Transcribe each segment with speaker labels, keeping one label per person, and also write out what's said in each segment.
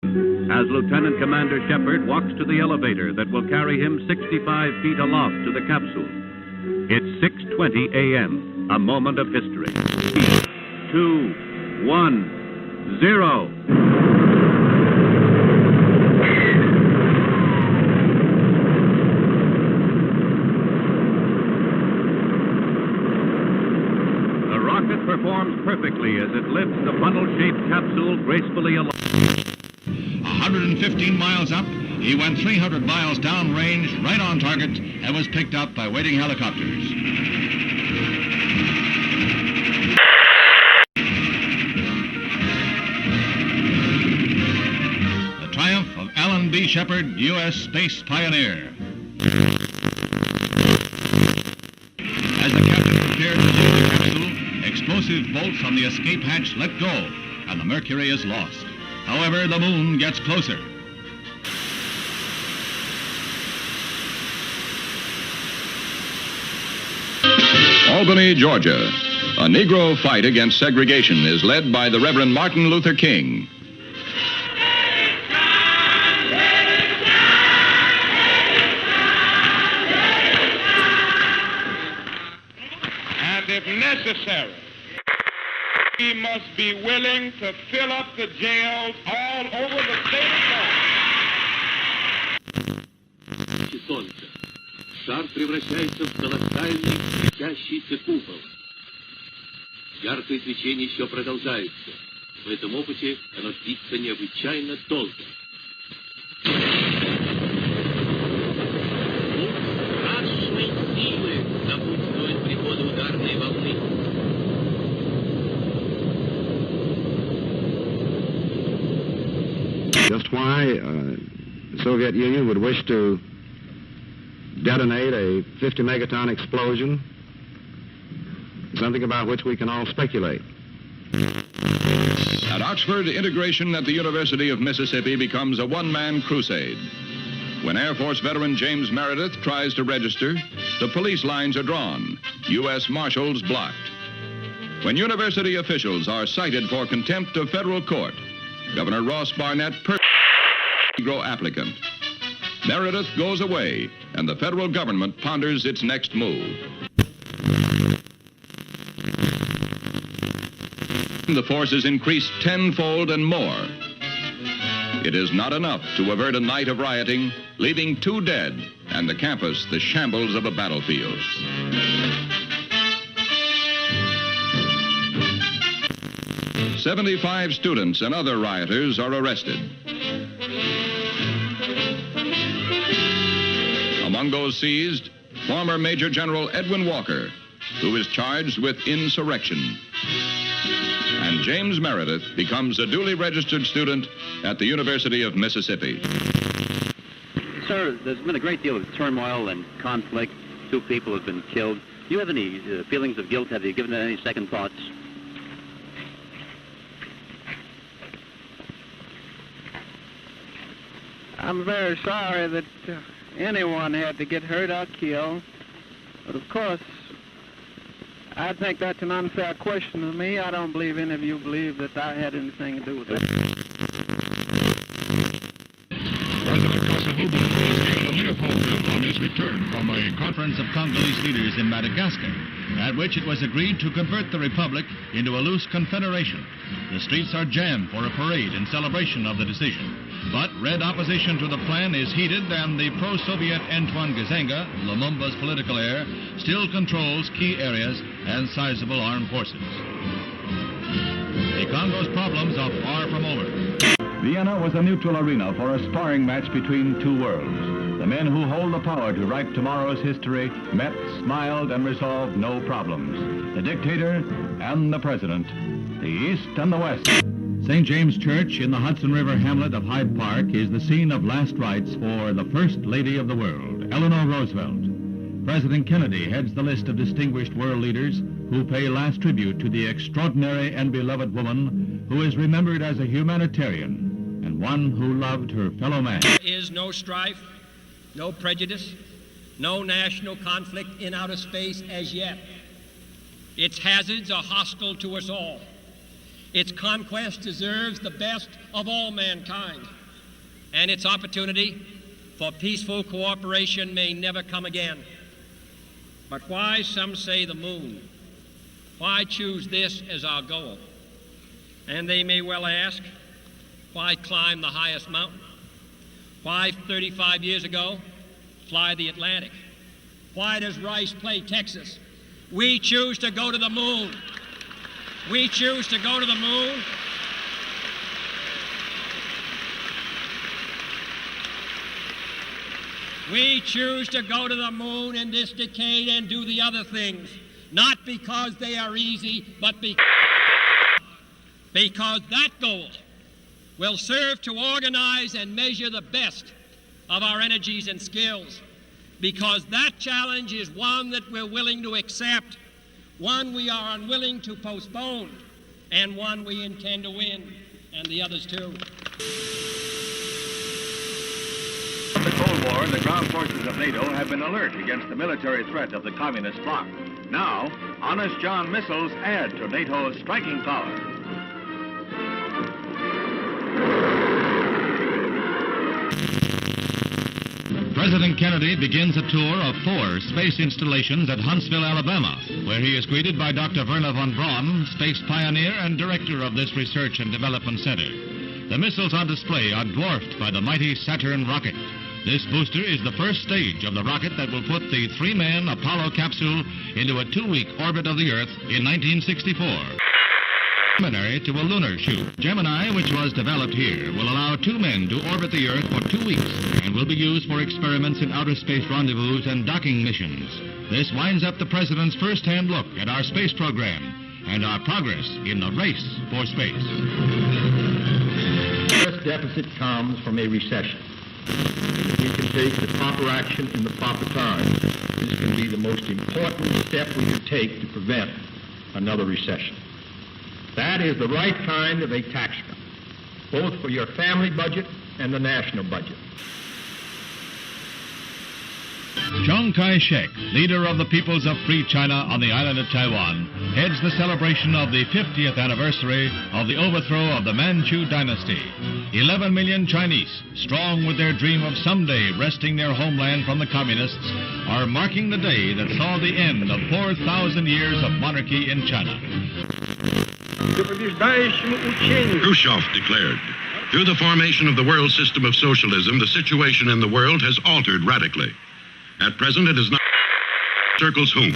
Speaker 1: As Lieutenant Commander Shepard walks to the elevator that will carry him 65 feet aloft to the capsule. It's 6:20 a.m., a moment of history. 2, 1, 0. The rocket performs perfectly as it lifts the funnel-shaped capsule gracefully aloft.
Speaker 2: 115 miles up, he went 300 miles downrange, right on target, and was picked up by waiting helicopters. The triumph of Alan B. Shepard, U.S. space pioneer. As the captain prepared to load the capsule, explosive bolts on the escape hatch let go, and the Mercury is lost. However, the moon gets closer.
Speaker 3: Albany, Georgia. A Negro fight against segregation is led by the Reverend Martin Luther King.
Speaker 4: And if necessary, we must be willing to fill up the jails all over the state of Georgia.
Speaker 5: Солнце. Шар превращается в колоссальный светящийся купол. Яркое свечение еще продолжается. В этом опыте оно длится необычайно долго. Страшной силы напутствует приходу ударной волны.
Speaker 6: Just why the Soviet Union would wish to detonate a 50 megaton explosion, something about which we can all speculate.
Speaker 3: At Oxford, integration at the University of Mississippi becomes a one-man crusade. When Air Force veteran James Meredith tries to register, the police lines are drawn, U.S. Marshals blocked. When university officials are cited for contempt of federal court, Governor Ross Barnett Negro applicant. Meredith goes away, and the federal government ponders its next move. The force is increased tenfold and more. It is not enough to avert a night of rioting, leaving 2 dead and the campus the shambles of a battlefield. "75 students and other rioters are arrested. Among those seized, former Major General Edwin Walker, who is charged with insurrection. And James Meredith becomes a duly registered student at the University of Mississippi."
Speaker 7: Sir, there's been a great deal of turmoil and conflict. 2 people have been killed. Do you have any feelings of guilt? Have you given it any second thoughts?
Speaker 8: I'm very sorry that anyone had to get hurt or killed. But of course, I think that's an unfair question to me. I don't believe any of you believe that I had anything to do with it.
Speaker 2: President Kasavubu is in Leopoldville on his return from a conference of Congolese leaders in Madagascar, at which it was agreed to convert the republic into a loose confederation. The streets are jammed for a parade in celebration of the decision. But red opposition to the plan is heated, and the pro-Soviet Antoine Gizenga, Lumumba's political heir, still controls key areas and sizable armed forces. The Congo's problems are far from over.
Speaker 9: Vienna was a neutral arena for a sparring match between 2 worlds. The men who hold the power to write tomorrow's history met, smiled, and resolved no problems. The dictator and the president, the East and the West. St. James Church in the Hudson River hamlet of Hyde Park is the scene of last rites for the First Lady of the World, Eleanor Roosevelt. President Kennedy heads the list of distinguished world leaders who pay last tribute to the extraordinary and beloved woman who is remembered as a humanitarian and one who loved her fellow man.
Speaker 10: There is no strife, no prejudice, no national conflict in outer space as yet. Its hazards are hostile to us all. Its conquest deserves the best of all mankind, and its opportunity for peaceful cooperation may never come again. But why, some say, the moon? Why choose this as our goal? And they may well ask, why climb the highest mountain? Why, 35 years ago, fly the Atlantic? Why does Rice play Texas? We choose to go to the moon. We choose to go to the moon. We choose to go to the moon in this decade and do the other things, not because they are easy, but because that goal will serve to organize and measure the best of our energies and skills, because that challenge is one that we're willing to accept, one we are unwilling to postpone, and one we intend to win, and the others too.
Speaker 9: From the Cold War, the ground forces of NATO have been alert against the military threat of the communist bloc. Now, Honest John missiles add to NATO's striking power.
Speaker 2: President Kennedy begins a tour of 4 space installations at Huntsville, Alabama, where he is greeted by Dr. Werner von Braun, space pioneer and director of this research and development center. The missiles on display are dwarfed by the mighty Saturn rocket. This booster is the first stage of the rocket that will put the 3-man Apollo capsule into a 2-week orbit of the Earth in 1964. Preliminary to a lunar shoot. Gemini, which was developed here, will allow 2 men to orbit the Earth for 2 weeks and will be used for experiments in outer space rendezvous and docking missions. This winds up the President's first-hand look at our space program and our progress in the race for space.
Speaker 11: The first deficit comes from a recession. If we can take the proper action in the proper time, this can be the most important step we can take to prevent another recession. That is the right kind of a tax cut, both for your family budget and the national budget.
Speaker 2: Chiang Kai-shek, leader of the peoples of Free China on the island of Taiwan, heads the celebration of the 50th anniversary of the overthrow of the Manchu dynasty. 11 million Chinese, strong with their dream of someday wresting their homeland from the communists, are marking the day that saw the end of 4,000 years of monarchy in China.
Speaker 12: Khrushchev declared, through the formation of the world system of socialism, the situation in the world has altered radically. At present, it is not circles whom.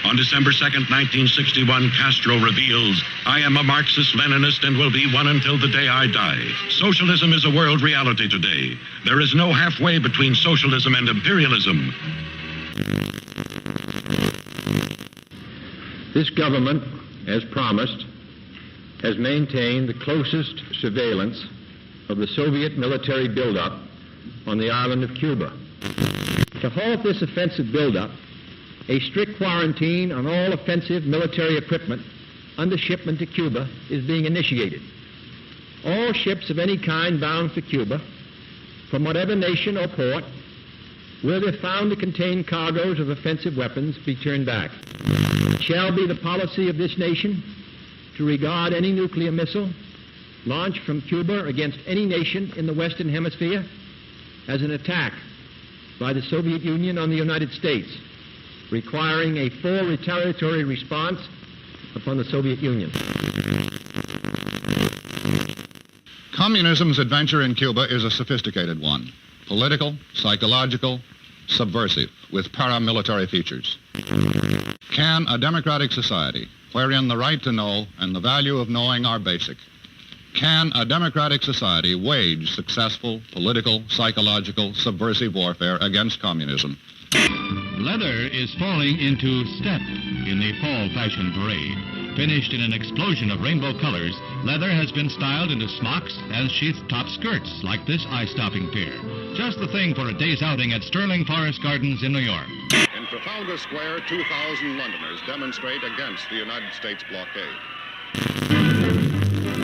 Speaker 12: On December 2nd, 1961, Castro reveals, I am a Marxist-Leninist and will be one until the day I die. Socialism is a world reality today. There is no halfway between socialism and imperialism.
Speaker 11: This government, as promised, has maintained the closest surveillance of the Soviet military buildup on the island of Cuba. To halt this offensive buildup, a strict quarantine on all offensive military equipment under shipment to Cuba is being initiated. All ships of any kind bound for Cuba, from whatever nation or port, where they're found to contain cargoes of offensive weapons, be turned back. It shall be the policy of this nation to regard any nuclear missile launched from Cuba against any nation in the Western Hemisphere as an attack by the Soviet Union on the United States, requiring a full retaliatory response upon the Soviet Union.
Speaker 13: Communism's adventure in Cuba is a sophisticated one. Political, psychological, subversive, with paramilitary features. Can a democratic society, wherein the right to know and the value of knowing are basic, can a democratic society wage successful political, psychological, subversive warfare against communism?
Speaker 2: Leather is falling into step in the fall fashion parade. Finished in an explosion of rainbow colors, leather has been styled into smocks and sheath-top skirts like this eye-stopping pair. Just the thing for a day's outing at Sterling Forest Gardens in New York.
Speaker 13: In Trafalgar Square, 2,000 Londoners demonstrate against the United States blockade.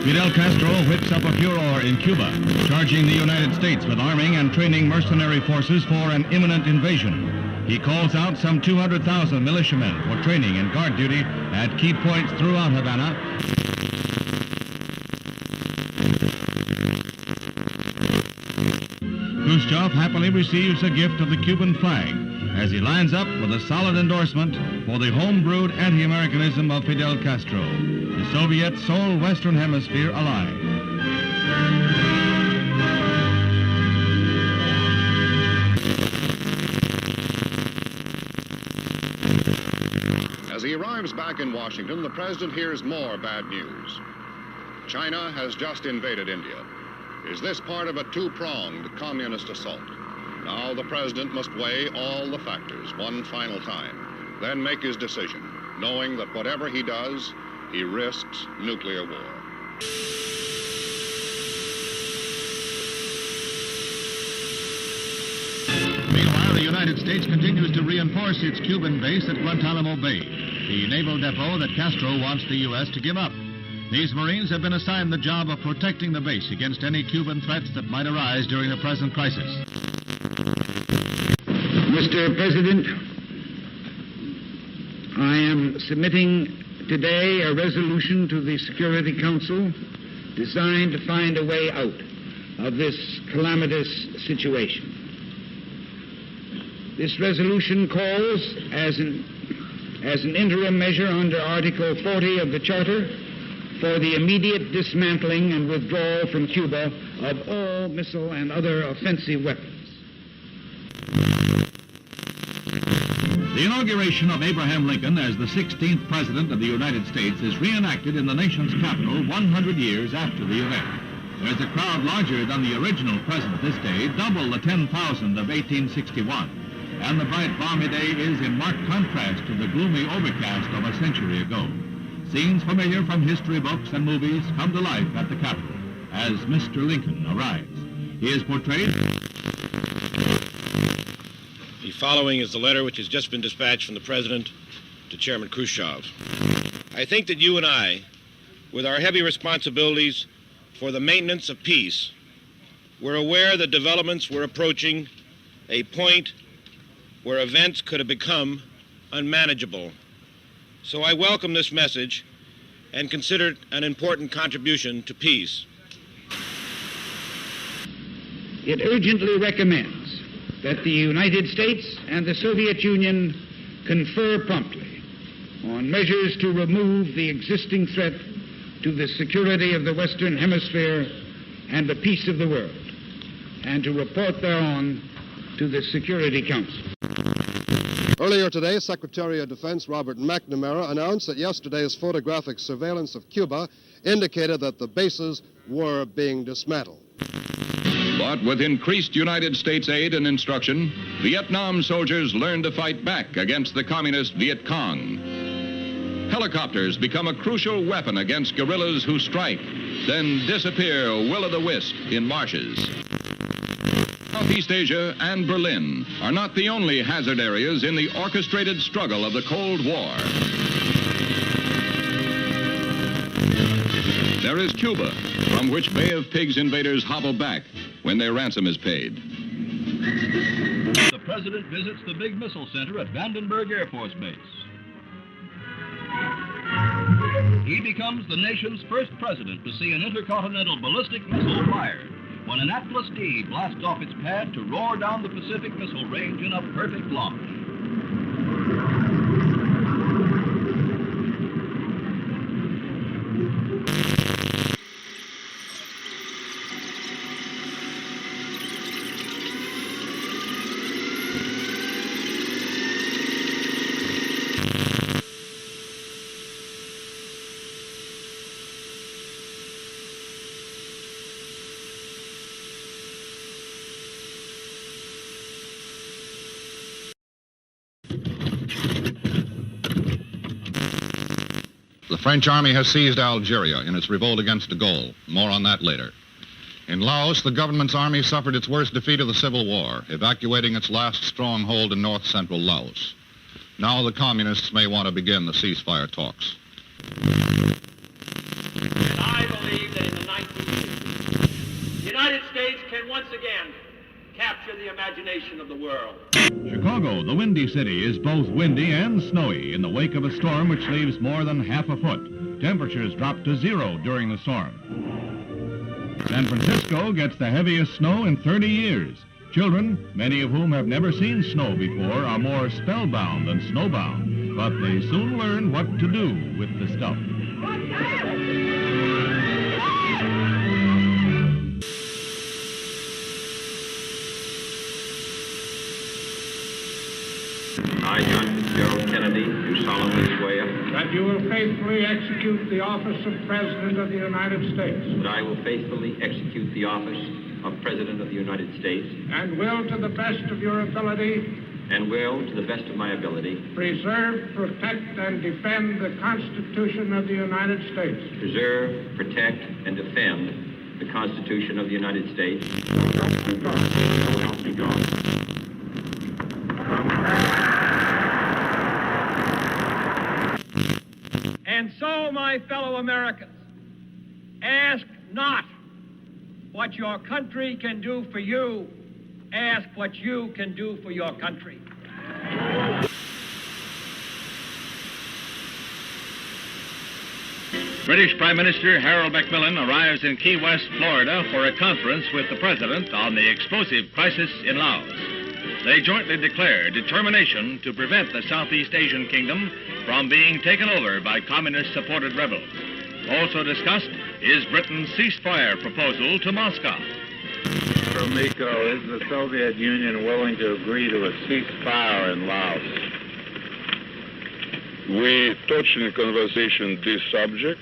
Speaker 9: Fidel Castro whips up a furor in Cuba, charging the United States with arming and training mercenary forces for an imminent invasion. He calls out some 200,000 militiamen for training and guard duty at key points throughout Havana. Khrushchev happily receives a gift of the Cuban flag as he lines up with a solid endorsement for the home-brewed anti-Americanism of Fidel Castro, the Soviet sole Western Hemisphere ally.
Speaker 13: As he arrives back in Washington, the president hears more bad news. China has just invaded India. Is this part of a two-pronged communist assault? Now the president must weigh all the factors one final time, then make his decision, knowing that whatever he does, he risks nuclear war.
Speaker 2: Meanwhile, the United States continues to reinforce its Cuban base at Guantanamo Bay, the naval depot that Castro wants the U.S. to give up. These Marines have been assigned the job of protecting the base against any Cuban threats that might arise during the present crisis.
Speaker 14: Mr. President, I am submitting today a resolution to the Security Council designed to find a way out of this calamitous situation. This resolution calls, as an interim measure under Article 40 of the Charter, for the immediate dismantling and withdrawal from Cuba of all missile and other offensive weapons.
Speaker 9: The inauguration of Abraham Lincoln as the 16th President of the United States is reenacted in the nation's capital 100 years after the event. There's a crowd larger than the original president this day, double the 10,000 of 1861. And the bright, balmy day is in marked contrast to the gloomy overcast of a century ago. Scenes familiar from history books and movies come to life at the Capitol as Mr. Lincoln arrives. He is portrayed.
Speaker 15: The following is the letter which has just been dispatched from the President to Chairman Khrushchev. I think that you and I, with our heavy responsibilities for the maintenance of peace, were aware that developments were approaching a point where events could have become unmanageable. So I welcome this message and consider it an important contribution to peace.
Speaker 14: It urgently recommends that the United States and the Soviet Union confer promptly on measures to remove the existing threat to the security of the Western Hemisphere and the peace of the world, and to report thereon to the Security Council.
Speaker 16: Earlier today, Secretary of Defense Robert McNamara announced that yesterday's photographic surveillance of Cuba indicated that the bases were being dismantled.
Speaker 3: But with increased United States aid and instruction, Vietnam soldiers learned to fight back against the communist Viet Cong. Helicopters become a crucial weapon against guerrillas who strike, then disappear will-o'-the-wisp in marshes. Southeast Asia and Berlin are not the only hazard areas in the orchestrated struggle of the Cold War. There is Cuba, from which Bay of Pigs invaders hobble back when their ransom is paid.
Speaker 17: The President visits the big missile center at Vandenberg Air Force Base. He becomes the nation's first president to see an intercontinental ballistic missile fired when an Atlas D blasts off its pad to roar down the Pacific Missile Range in a perfect launch.
Speaker 13: The French army has seized Algeria in its revolt against de Gaulle. More on that later. In Laos, the government's army suffered its worst defeat of the Civil War, evacuating its last stronghold in north-central Laos. Now the communists may want to begin the ceasefire talks.
Speaker 10: And I believe that in the 1950s, the United States can once again capture the imagination of the world.
Speaker 9: Chicago, the Windy City, is both windy and snowy in the wake of a storm which leaves more than half a foot. Temperatures drop to 0 during the storm. San Francisco gets the heaviest snow in 30 years. Children, many of whom have never seen snow before, are more spellbound than snowbound, but they soon learn what to do with the stuff.
Speaker 18: I, John Fitzgerald Kennedy, do solemnly swear
Speaker 19: that you will faithfully execute the office of President of the United States.
Speaker 18: that I will faithfully execute the office of President of the United States
Speaker 19: And will, to the best of your ability,
Speaker 18: and will, to the best of my ability,
Speaker 19: preserve, protect, and defend the Constitution of the United States.
Speaker 18: preserve, protect, and defend the Constitution of the United States.
Speaker 19: So help me God.
Speaker 10: And so, my fellow Americans, ask not what your country can do for you, ask what you can do for your country.
Speaker 20: British Prime Minister Harold Macmillan arrives in Key West, Florida, for a conference with the President on the explosive crisis in Laos. They jointly declare determination to prevent the Southeast Asian kingdom from being taken over by communist-supported rebels. Also discussed is Britain's ceasefire proposal to Moscow.
Speaker 21: Miko, is the Soviet Union willing to agree to a ceasefire in Laos?
Speaker 22: We touched in conversation this subject.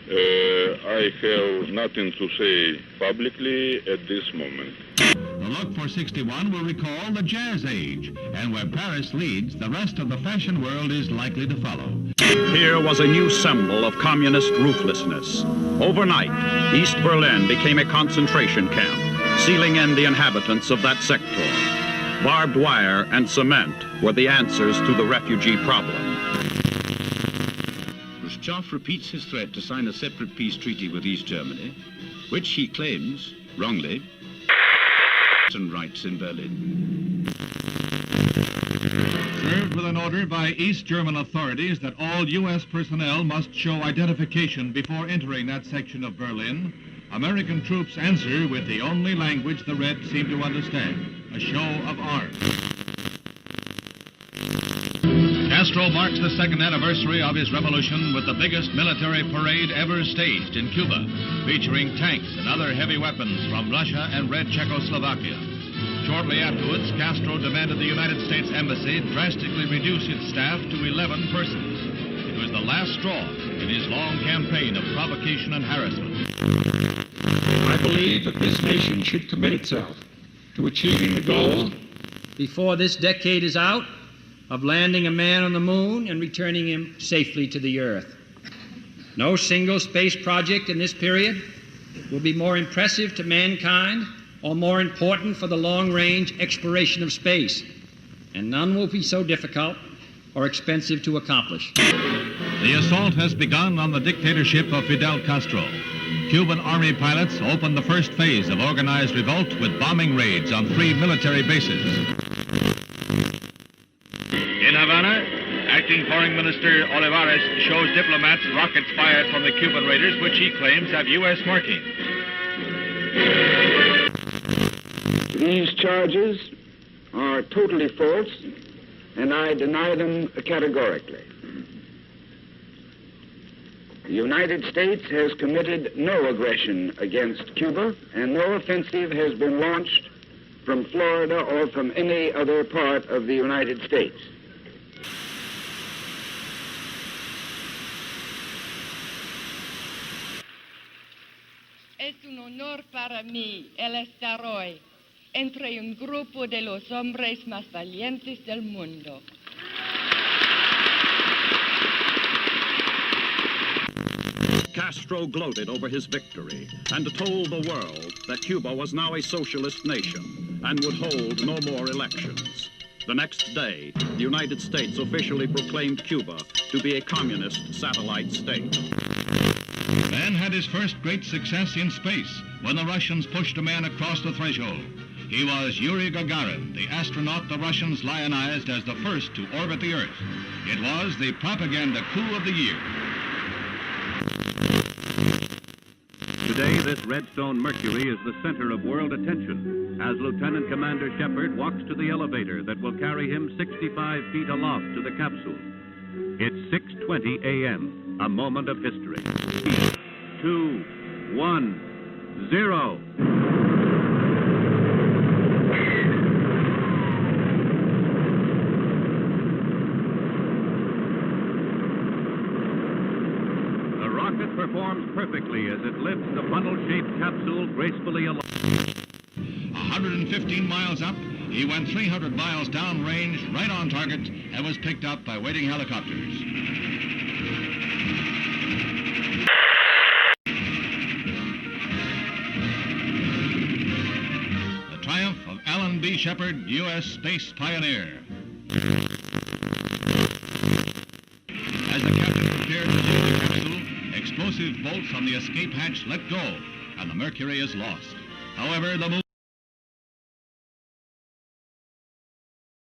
Speaker 22: I have nothing to say publicly at this moment.
Speaker 9: The look for 61 will recall the Jazz Age, and where Paris leads, the rest of the fashion world is likely to follow.
Speaker 23: Here was a new symbol of communist ruthlessness. Overnight, East Berlin became a concentration camp, sealing in the inhabitants of that sector. Barbed wire and cement were the answers to the refugee problem.
Speaker 24: Khrushchev repeats his threat to sign a separate peace treaty with East Germany, which he claims, wrongly, rights in Berlin.
Speaker 9: Served with an order by East German authorities that all U.S. personnel must show identification before entering that section of Berlin, American troops answer with the only language the Reds seem to understand, a show of arms.
Speaker 2: Castro marks the second anniversary of his revolution with the biggest military parade ever staged in Cuba, featuring tanks and other heavy weapons from Russia and Red Czechoslovakia. Shortly afterwards, Castro demanded the United States Embassy drastically reduce its staff to 11 persons. It was the last straw in his long campaign of provocation and harassment.
Speaker 25: I believe that this nation should commit itself to achieving the goal
Speaker 10: Before this decade is out, of landing a man on the moon and returning him safely to the Earth. No single space project in this period will be more impressive to mankind or more important for the long-range exploration of space, and none will be so difficult or expensive to accomplish.
Speaker 9: The assault has begun on the dictatorship of Fidel Castro. Cuban Army pilots opened the first phase of organized revolt with bombing raids on 3 military bases.
Speaker 20: In Havana, Acting Foreign Minister Olivares shows diplomats rockets fired from the Cuban raiders, which he claims have U.S. markings.
Speaker 14: These charges are totally false, and I deny them categorically. The United States has committed no aggression against Cuba, and no offensive has been launched from Florida or from any other part of the United States.
Speaker 26: Es un honor para mí el estar hoy entre un grupo de los hombres más valientes del mundo.
Speaker 23: Castro gloated over his victory and told the world that Cuba was now a socialist nation and would hold no more elections. The next day, the United States officially proclaimed Cuba to be a communist satellite state.
Speaker 9: Man had his first great success in space when the Russians pushed a man across the threshold. He was Yuri Gagarin, the astronaut the Russians lionized as the first to orbit the Earth. It was the propaganda coup of the year.
Speaker 23: Today, this Redstone Mercury is the center of world attention as Lieutenant Commander Shepard walks to the elevator that will carry him 65 feet aloft to the capsule. It's 6:20 a.m., a moment of history. 3, 2, 1, 0. The rocket performs perfectly as it lifts the funnel-shaped capsule gracefully aloft.
Speaker 2: 115 miles up, he went 300 miles downrange, right on target, and was picked up by waiting helicopters. The triumph of Alan B. Shepard, U.S. space pioneer. As the captain prepared to load the capsule, explosive bolts on the escape hatch let go, and the Mercury is lost. However, the